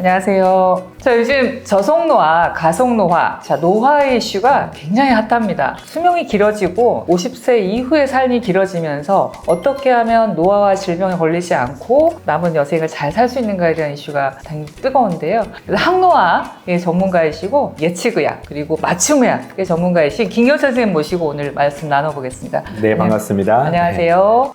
안녕하세요. 자, 요즘 저속노화, 가속노화, 노화의 이슈가 굉장히 핫합니다. 수명이 길어지고 50세 이후의 삶이 길어지면서 어떻게 하면 노화와 질병에 걸리지 않고 남은 여생을 잘 살 수 있는가에 대한 이슈가 당연히 뜨거운데요. 그래서 항노화의 전문가이시고 예측의학 그리고 맞춤의학의 전문가이신 김기현 선생님 모시고 오늘 말씀 나눠보겠습니다. 네, 반갑습니다. 안녕하세요.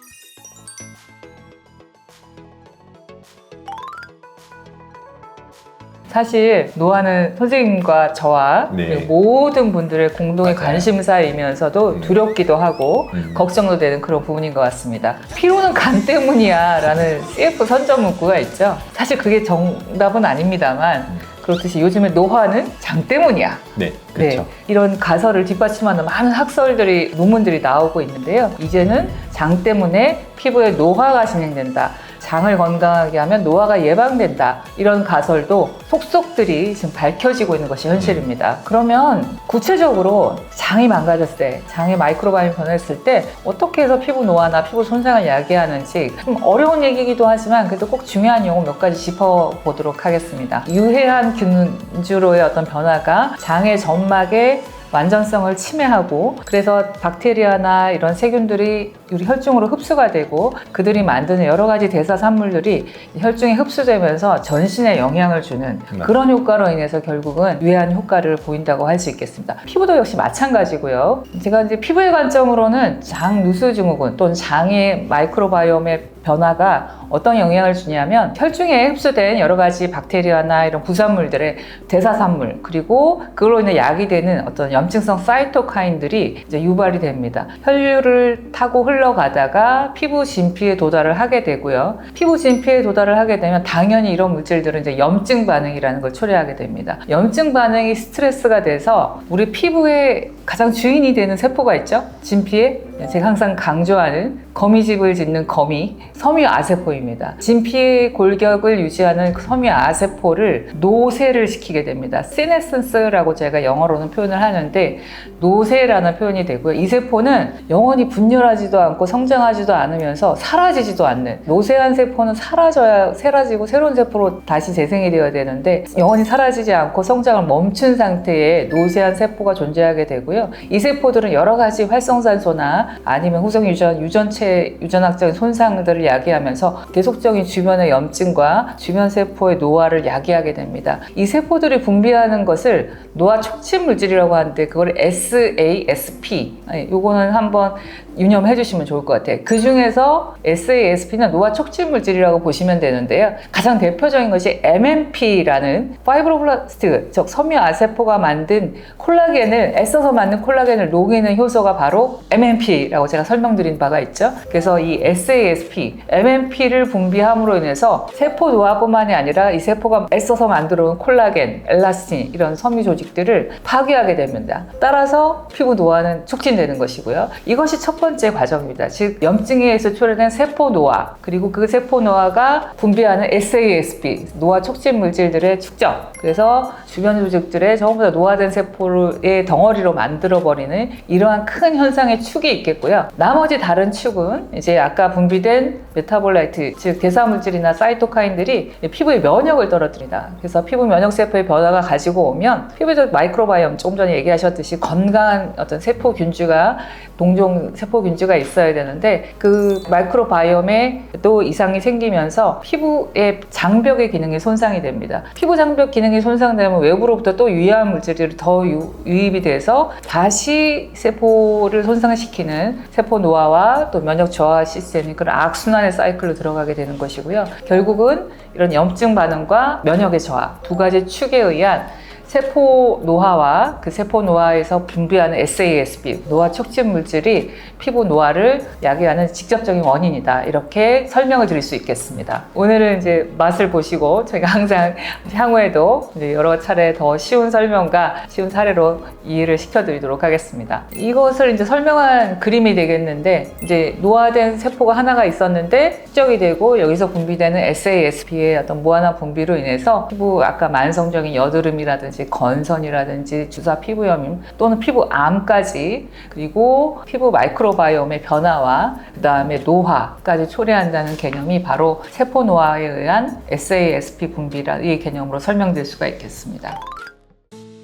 사실 노화는 선생님과 저와 모든 분들의 공동의 관심사이면서도 두렵기도 하고 걱정도 되는 그런 부분인 것 같습니다. 피로는 간 때문이야 라는 CF 선전 문구가 있죠. 사실 그게 정답은 아닙니다만 그렇듯이 요즘에 노화는 장 때문이야. 네, 그렇죠. 이런 가설을 뒷받침하는 많은 학설들이, 논문들이 나오고 있는데요. 이제는 장 때문에 피부에 노화가 진행된다. 장을 건강하게 하면 노화가 예방된다. 이런 가설도 속속들이 지금 밝혀지고 있는 것이 현실입니다. 그러면 구체적으로 장이 망가졌을 때, 장의 마이크로바이옴이 변했을 때 어떻게 해서 피부 노화나 피부 손상을 야기하는지 좀 어려운 얘기이기도 하지만 그래도 꼭 중요한 용어 몇 가지 짚어보도록 하겠습니다. 유해한 균주로의 어떤 변화가 장의 점막에 완전성을 침해하고 그래서 박테리아나 이런 세균들이 우리 혈중으로 흡수가 되고 그들이 만드는 여러 가지 대사 산물들이 혈중에 흡수되면서 전신에 영향을 주는 그런 효과로 인해서 결국은 유해한 효과를 보인다고 할 수 있겠습니다. 피부도 역시 마찬가지고요. 제가 이제 피부의 관점으로는 장 누수 증후군 또는 장의 마이크로바이옴의 변화가 어떤 영향을 주냐면 혈중에 흡수된 여러 가지 박테리아나 이런 부산물들의 대사산물 그리고 그걸로 인해 야기되는 어떤 염증성 사이토카인들이 이제 유발이 됩니다. 혈류를 타고 흘러가다가 피부 진피에 도달을 하게 되고요. 피부 진피에 도달을 하게 되면 당연히 이런 물질들은 이제 염증 반응이라는 걸 초래하게 됩니다. 염증 반응이 스트레스가 돼서 우리 피부의 가장 주인이 되는 세포가 있죠. 진피에 제가 항상 강조하는 거미집을 짓는 거미, 섬유아세포입니다. 진피의 골격을 유지하는 섬유아세포를 노쇠를 시키게 됩니다. 세네센스라고 제가 영어로는 표현을 하는데 노쇠라는 표현이 되고요. 이 세포는 영원히 분열하지도 않고 성장하지도 않으면서 사라지지도 않는 노쇠한 세포는 사라져야 사라지고 새로운 세포로 다시 재생이 되어야 되는데 영원히 사라지지 않고 성장을 멈춘 상태의 노쇠한 세포가 존재하게 되고요. 이 세포들은 여러 가지 활성산소나 아니면 후성유전, 유전학적인 손상들을 야기하면서 계속적인 주변의 염증과 주변 세포의 노화를 야기하게 됩니다. 이 세포들이 분비하는 것을 노화 촉진 물질이라고 하는데 그걸 SASP 요거는 한번 유념해 주시면 좋을 것 같아요. 그 중에서 SASP는 노화 촉진 물질이라고 보시면 되는데요. 가장 대표적인 것이 MMP라는 파이브로블라스트, 즉 섬유아세포가 만든 콜라겐을 애써서 만든 콜라겐을 녹이는 효소가 바로 MMP라고 제가 설명드린 바가 있죠. 그래서 이 SASP, MMP를 분비함으로 인해서 세포 노화뿐만이 아니라 이 세포가 애써서 만들어 온 콜라겐, 엘라스틴 이런 섬유 조직들을 파괴하게 됩니다. 따라서 피부 노화는 촉진되는 것이고요. 이것이 첫 번째 과정입니다. 즉 염증에 의해서 초래된 세포 노화 그리고 그 세포 노화가 분비하는 SASP, 노화 촉진 물질들의 축적 그래서 주변 조직들의 전부 다 노화된 세포의 덩어리로 만들어버리는 이러한 큰 현상의 축이 있겠고요. 나머지 다른 축은 이제 아까 분비된 메타볼라이트, 즉 대사물질이나 사이토카인들이 피부의 면역을 떨어뜨린다. 그래서 피부 면역세포의 변화가 가지고 오면 피부에도 마이크로바이옴, 조금 전에 얘기하셨듯이 건강한 어떤 세포균주가 동종 세포균주가 있어야 되는데 그 마이크로바이옴에 또 이상이 생기면서 피부의 장벽의 기능이 손상이 됩니다. 피부 장벽 기능이 손상되면 외부로부터 또 유해한 물질들이 더 유입이 돼서 다시 세포를 손상시키는 세포 노화와 또 면역 저하 시스템이 그런 악순환의 사이클로 들어가게 되는 것이고요. 결국은 이런 염증 반응과 면역의 저하 두 가지 축에 의한 세포 노화와 그 세포 노화에서 분비하는 SASP, 노화 촉진 물질이 피부 노화를 야기하는 직접적인 원인이다. 이렇게 설명을 드릴 수 있겠습니다. 오늘은 이제 맛을 보시고 저희가 항상 향후에도 이제 여러 차례 더 쉬운 설명과 쉬운 사례로 이해를 시켜드리도록 하겠습니다. 이것을 이제 설명한 그림이 되겠는데 이제 노화된 세포가 하나가 있었는데 축적이 되고 여기서 분비되는 SASP의 어떤 무한한 분비로 인해서 피부 아까 만성적인 여드름이라든지 피부라든지 건선이라든지 주사 피부염 또는 피부암까지, 그리고 피부 마이크로바이옴의 변화와 그 다음에 노화까지 초래한다는 개념이 바로 세포 노화에 의한 SASP 분비라 이 개념으로 설명될 수가 있겠습니다.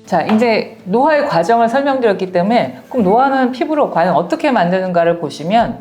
자, 이제 노화의 과정을 설명드렸기 때문에 그럼 노화는 피부로 과연 어떻게 만드는가를 보시면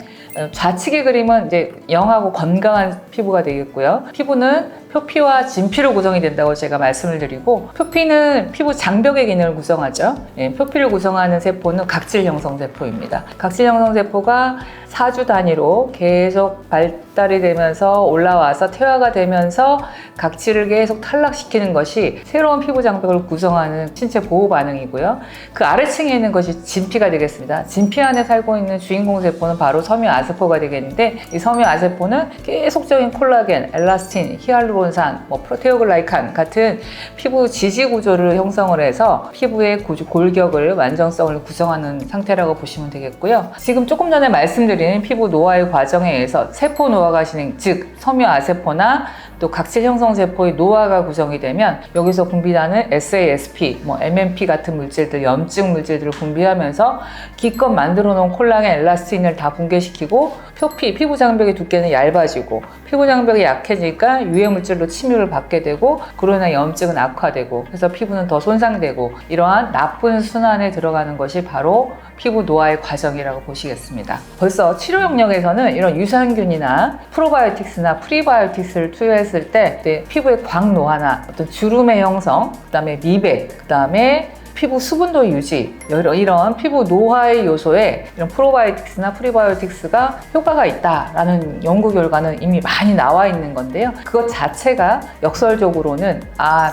좌측의 그림은 이제 영하고 건강한 피부가 되겠고요. 피부는 표피와 진피로 구성이 된다고 제가 말씀을 드리고, 표피는 피부 장벽의 기능을 구성하죠. 표피를 구성하는 세포는 각질 형성 세포입니다. 각질 형성 세포가 4주 단위로 계속 발달이 되면서 올라와서 퇴화가 되면서 각질을 계속 탈락시키는 것이 새로운 피부 장벽을 구성하는 신체 보호 반응이고요. 그 아래층에 있는 것이 진피가 되겠습니다. 진피 안에 살고 있는 주인공 세포는 바로 섬유 아세포가 되겠는데, 이 섬유 아세포는 계속적인 콜라겐, 엘라스틴, 히알루론산, 프로테오글라이칸 같은 피부 지지 구조를 형성을 해서 피부의 골격을, 완전성을 구성하는 상태라고 보시면 되겠고요. 지금 조금 전에 말씀드린 피부 노화의 과정에 의해서 세포 노화가 진행, 즉 섬유 아세포나 또 각질 형성 세포의 노화가 구성이 되면 여기서 분비나는 SASP, MMP 같은 물질들, 염증 물질들을 분비하면서 기껏 만들어 놓은 콜라겐, 엘라스틴을 다 붕괴시키고 표피, 피부 장벽의 두께는 얇아지고 피부 장벽이 약해지니까 유해 물질로 침입을 받게 되고 그로 인해 염증은 악화되고 그래서 피부는 더 손상되고, 이러한 나쁜 순환에 들어가는 것이 바로 피부 노화의 과정이라고 보시겠습니다. 벌써 치료 영역에서는 이런 유산균이나 프로바이오틱스나 프리바이오틱스를 투여했을 때 피부의 광노화나 어떤 주름의 형성, 그 다음에 미백, 그 다음에 피부 수분도 유지, 이런 피부 노화의 요소에 이런 프로바이오틱스나 프리바이오틱스가 효과가 있다라는 연구 결과는 이미 많이 나와 있는 건데요. 그것 자체가 역설적으로는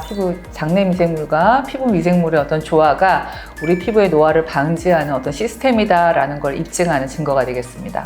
피부 장내 미생물과 피부 미생물의 어떤 조화가 우리 피부의 노화를 방지하는 어떤 시스템이다라는 걸 입증하는 증거가 되겠습니다.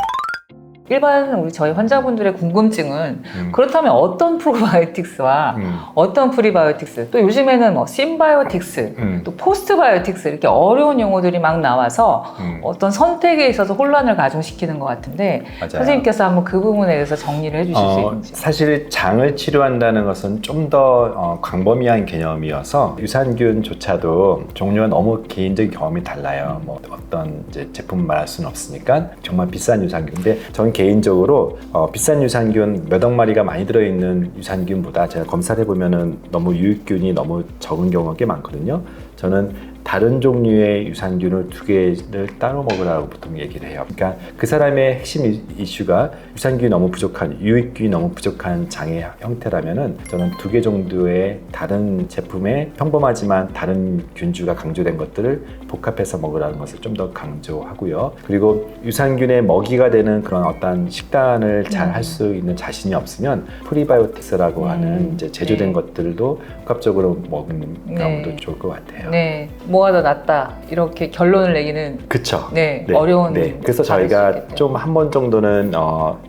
일반 저희 환자분들의 궁금증은 그렇다면 어떤 프로바이오틱스와 어떤 프리바이오틱스, 또 요즘에는 심바이오틱스, 또 포스트바이오틱스, 이렇게 어려운 용어들이 막 나와서 어떤 선택에 있어서 혼란을 가중시키는 것 같은데, 맞아요. 선생님께서 한번 그 부분에 대해서 정리를 해주실 수 있는지. 사실 장을 치료한다는 것은 좀 더 광범위한 개념이어서 유산균조차도 종류가 너무 개인적인 경험이 달라요. 어떤 이제 제품 말할 수는 없으니까 정말 비싼 유산균인데, 저는 개인적으로 비싼 유산균 몇 억 마리가 많이 들어있는 유산균보다 제가 검사를 해보면은 너무 유익균이 너무 적은 경우가 꽤 많거든요. 저는 다른 종류의 유산균을 2개를 따로 먹으라고 보통 얘기를 해요. 그러니까 그 사람의 핵심 이슈가 유산균이 너무 부족한, 유익균이 너무 부족한 장의 형태라면은 저는 2개 정도의 다른 제품에 평범하지만 다른 균주가 강조된 것들을 복합해서 먹으라는 것을 좀 더 강조하고요. 그리고 유산균의 먹이가 되는 그런 어떤 식단을 잘 할 수 있는 자신이 없으면 프리바이오틱스라고 하는 이제 제조된 것들도 복합적으로 먹는 경우도 좋을 것 같아요. 네. 뭐가 더 낫다 이렇게 결론을 내기는 그쵸. 네. 어려운. 그래서 저희가 좀 한 번 정도는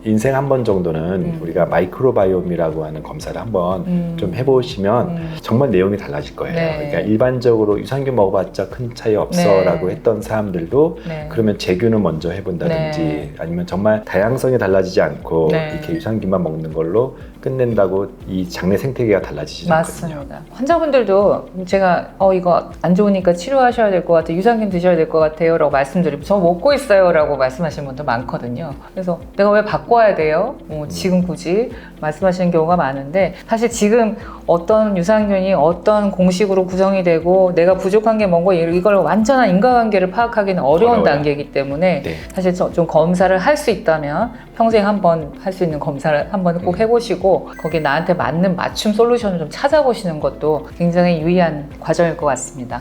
인생 한 번 정도는 우리가 마이크로바이옴이라고 하는 검사를 한번 좀 해보시면 정말 내용이 달라질 거예요. 그러니까 일반적으로 유산균 먹어봤자 큰 차이 없어라고 했던 사람들도 그러면 제균을 먼저 해본다든지 아니면 정말 다양성이 달라지지 않고 이렇게 유산균만 먹는 걸로 끝낸다고 이 장내 생태계가 달라지지 않거든요. 맞습니다. 환자분들도 제가 이거 안 좋으니까 치료하셔야 될 것 같아요, 유산균 드셔야 될 것 같아요 라고 말씀드리면 저 먹고 있어요 라고 말씀하시는 분도 많거든요. 그래서 내가 왜 바꿔야 돼요? 지금 굳이 말씀하시는 경우가 많은데, 사실 지금 어떤 유산균이 어떤 공식으로 구성이 되고 내가 부족한 게 뭐고 이걸 완전한 인과관계를 파악하기는 어려운 단계이기 때문에 사실 좀 검사를 할 수 있다면 평생 한번 할 수 있는 검사를 한번 꼭 해보시고 거기에 나한테 맞는 맞춤 솔루션을 좀 찾아보시는 것도 굉장히 유의한 과정일 것 같습니다.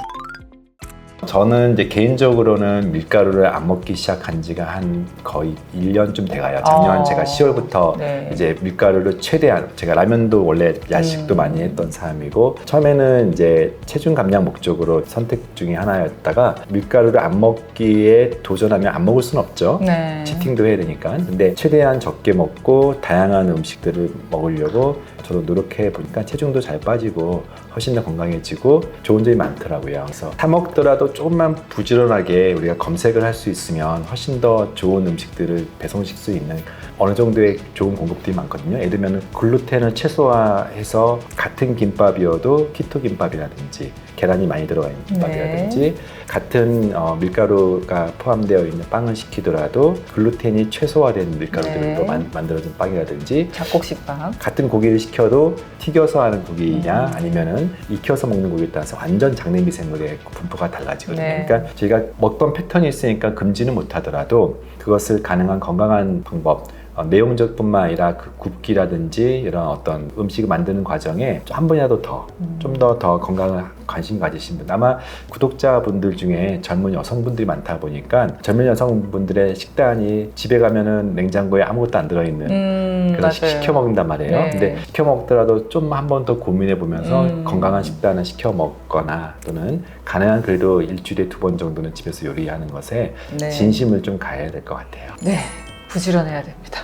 저는 이제 개인적으로는 밀가루를 안 먹기 시작한 지가 한 거의 1년쯤 돼가요. 작년 제가 10월부터 이제 밀가루를 최대한, 제가 라면도 원래 야식도 많이 했던 사람이고 처음에는 이제 체중 감량 목적으로 선택 중에 하나였다가 밀가루를 안 먹기에 도전하면 안 먹을 수는 없죠. 치팅도 해야 되니까. 근데 최대한 적게 먹고 다양한 음식들을 먹으려고 저도 노력해 보니까 체중도 잘 빠지고 훨씬 더 건강해지고 좋은 점이 많더라고요. 그래서 사 먹더라도 조금만 부지런하게 우리가 검색을 할 수 있으면 훨씬 더 좋은 음식들을 배송시킬 수 있는 어느 정도의 좋은 공급들이 많거든요. 예를 들면 글루텐을 최소화해서 같은 김밥이어도 키토 김밥이라든지 계란이 많이 들어가 있는 김밥이라든지 같은 밀가루가 포함되어 있는 빵을 시키더라도 글루텐이 최소화된 밀가루들로 만들어진 빵이라든지 잡곡식 빵. 같은 고기를 시켜도 튀겨서 하는 고기냐 아니면은 익혀서 먹는 고기에 따라서 완전 장내미생물의 분포가 달라지거든요. 그러니까 저희가 먹던 패턴이 있으니까 금지는 못하더라도 그것을 가능한 건강한 방법 내용적뿐만 아니라 그 굽기라든지 이런 어떤 음식을 만드는 과정에 한 번이라도 좀 더 건강을 관심 가지신 분 아마 구독자분들 중에 젊은 여성분들이 많다 보니까 젊은 여성분들의 식단이 집에 가면은 냉장고에 아무것도 안 들어있는 그래서 시켜 먹는단 말이에요. 네. 근데 시켜 먹더라도 좀 한 번 더 고민해 보면서 건강한 식단을 시켜 먹거나 또는 가능한 그래도 일주일에 2번 정도는 집에서 요리하는 것에 네. 진심을 좀 가해야 될 것 같아요. 네. 부지런해야 됩니다.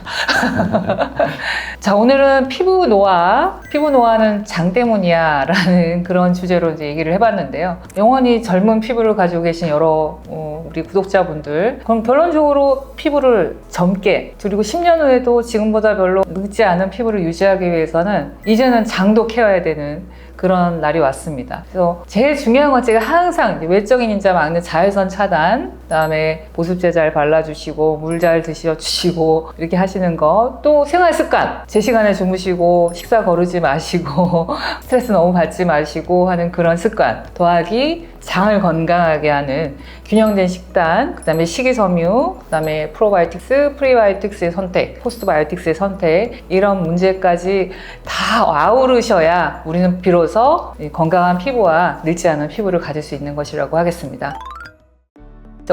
자, 오늘은 피부 노화는 장 때문이야 라는 그런 주제로 이제 얘기를 해봤는데요. 영원히 젊은 피부를 가지고 계신 여러 우리 구독자분들, 그럼 결론적으로 피부를 젊게, 그리고 10년 후에도 지금보다 별로 늙지 않은 피부를 유지하기 위해서는 이제는 장도 케어해야 되는 그런 날이 왔습니다. 그래서 제일 중요한 건 제가 항상 외적인 인자 막는 자외선 차단, 그다음에 보습제 잘 발라주시고 물 잘 드셔주시고 이렇게 하시는 거, 또 생활 습관, 제 시간에 주무시고 식사 거르지 마시고 스트레스 너무 받지 마시고 하는 그런 습관 더하기 장을 건강하게 하는 균형된 식단, 그다음에 식이섬유, 그다음에 프로바이오틱스, 프리바이오틱스의 선택, 포스트바이오틱스의 선택, 이런 문제까지 다 아우르셔야 우리는 비로소 건강한 피부와 늙지 않은 피부를 가질 수 있는 것이라고 하겠습니다.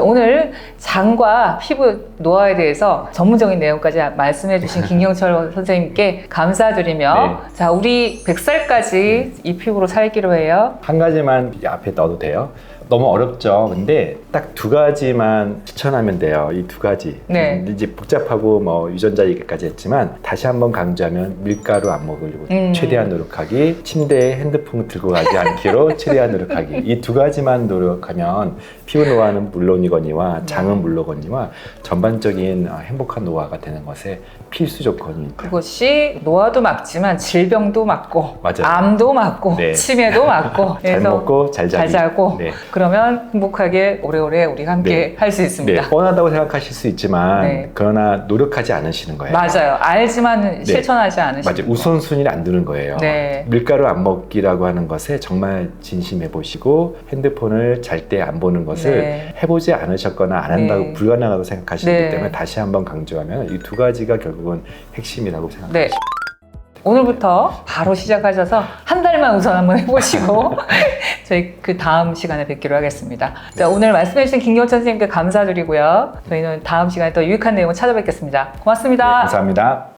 오늘 장과 피부 노화에 대해서 전문적인 내용까지 말씀해 주신 김경철 선생님께 감사드리며 자, 우리 100살까지 이 피부로 살기로 해요. 한 가지만 앞에 넣어도 돼요? 너무 어렵죠. 근데 딱 2가지만 추천하면 돼요. 이 2가지. 네. 이제 복잡하고 뭐 유전자 얘기까지 했지만 다시 한번 강조하면 밀가루 안 먹으려고 최대한 노력하기, 침대에 핸드폰 들고 가지 않기로 최대한 노력하기. 이 2가지만 노력하면 피부 노화는 물론이거니와 장은 물론이거니와 전반적인 행복한 노화가 되는 것에 필수 조건입니다. 그것이 노화도 막지만 질병도 막고 맞아요. 암도 막고 네. 치매도 막고 잘 먹고 잘 자고 네. 그러면 행복하게 오래오래 우리가 함께 할 수 있습니다. 네. 뻔하다고 생각하실 수 있지만 네. 그러나 노력하지 않으시는 거예요. 맞아요. 알지만 실천하지 않으시는 맞아요. 우선순위를 안 두는 거예요. 네. 밀가루 안 먹기라고 하는 것에 정말 진심해 보시고 핸드폰을 잘 때 안 보는 것을 해보지 않으셨거나 안 한다고 불가능하다고 생각하시기 때문에 다시 한번 강조하면 이 2가지가 결국은 핵심이라고 생각합니다. 오늘부터 바로 시작하셔서 한 달만 우선 한번 해보시고 저희 그 다음 시간에 뵙기로 하겠습니다. 자, 오늘 말씀해주신 김경철 선생님께 감사드리고요. 저희는 다음 시간에 더 유익한 내용을 찾아뵙겠습니다. 고맙습니다. 네, 감사합니다.